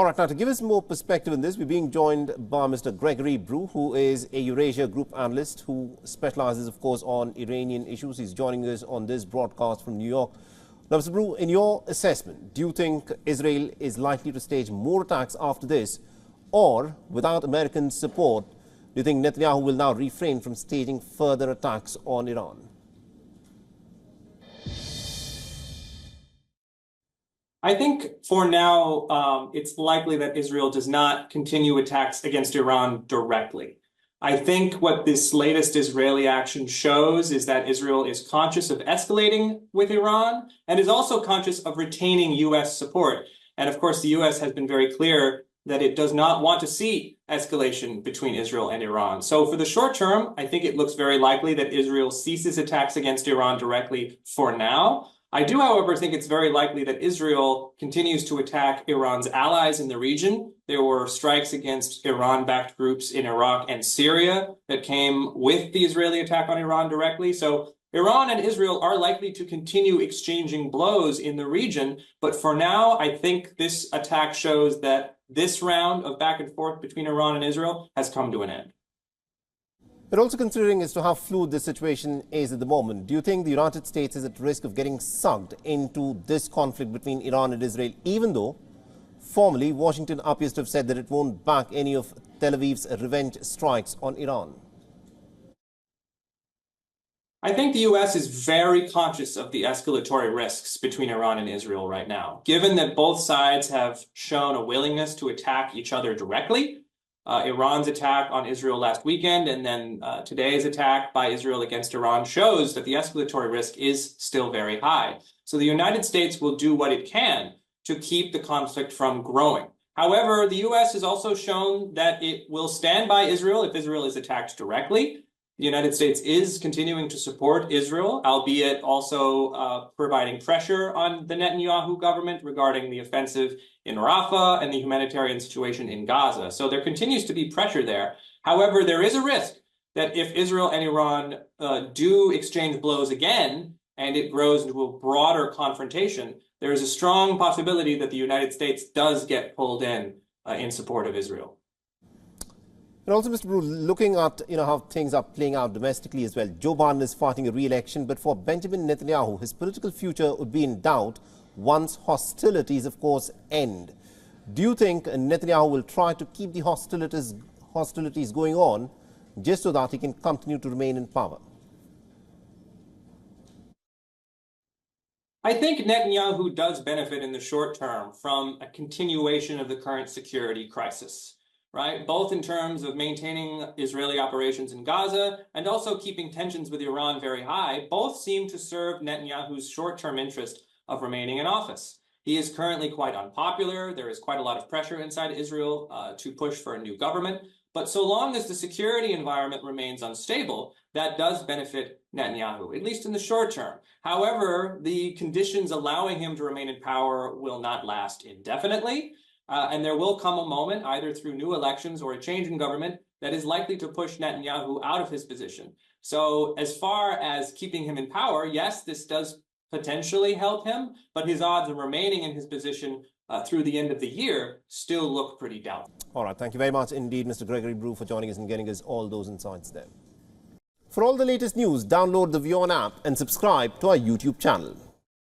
right, now to give us more perspective on this, we're being joined by Mr. Gregory Brew, who is a Eurasia Group analyst who specializes, of course, on Iranian issues. He's joining us on this broadcast from New York. Now, Mr. Brew, in your assessment, do you think Israel is likely to stage more attacks after this, or without American support, do you think Netanyahu will now refrain from staging further attacks on Iran? I think for now, it's likely that Israel does not continue attacks against Iran directly. I think what this latest Israeli action shows is that Israel is conscious of escalating with Iran and is also conscious of retaining U.S. support. And of course, the U.S. has been very clear that it does not want to see escalation between Israel and Iran. So for the short term, I think it looks very likely that Israel ceases attacks against Iran directly for now. I do, however, think it's very likely that Israel continues to attack Iran's allies in the region. There were strikes against Iran-backed groups in Iraq and Syria that came with the Israeli attack on Iran directly. So Iran and Israel are likely to continue exchanging blows in the region. But for now, I think this attack shows that this round of back and forth between Iran and Israel has come to an end. But also considering as to how fluid the situation is at the moment, do you think the United States is at risk of getting sucked into this conflict between Iran and Israel, even though formally Washington appears to have said that it won't back any of Tel Aviv's revenge strikes on Iran? I think the U.S. is very conscious of the escalatory risks between Iran and Israel right now, given that both sides have shown a willingness to attack each other directly. Iran's attack on Israel last weekend and then today's attack by Israel against Iran shows that the escalatory risk is still very high. So the United States will do what it can to keep the conflict from growing. However, the U.S. has also shown that it will stand by Israel if Israel is attacked directly. The United States is continuing to support Israel, albeit also providing pressure on the Netanyahu government regarding the offensive in Rafah and the humanitarian situation in Gaza. So there continues to be pressure there. However, there is a risk that if Israel and Iran do exchange blows again and it grows into a broader confrontation, there is a strong possibility that the United States does get pulled in support of Israel. And also, Mr. Brew, looking at how things are playing out domestically as well, Joe Biden is fighting a re-election, but for Benjamin Netanyahu, his political future would be in doubt once hostilities, of course, end. Do you think Netanyahu will try to keep the hostilities going on just so that he can continue to remain in power? I think Netanyahu does benefit in the short term from a continuation of the current security crisis. Right, both in terms of maintaining Israeli operations in Gaza and also keeping tensions with Iran very high, both seem to serve Netanyahu's short-term interest of remaining in office. He is currently quite unpopular. There is quite a lot of pressure inside Israel to push for a new government. But so long as the security environment remains unstable, that does benefit Netanyahu, at least in the short term. However, the conditions allowing him to remain in power will not last indefinitely. And there will come a moment, either through new elections or a change in government, that is likely to push Netanyahu out of his position. So as far as keeping him in power, yes, this does potentially help him, but his odds of remaining in his position through the end of the year still look pretty doubtful. All right. Thank you very much indeed, Mr. Gregory Brew, for joining us and getting us all those insights there. For all the latest news, download the WION app and subscribe to our YouTube channel.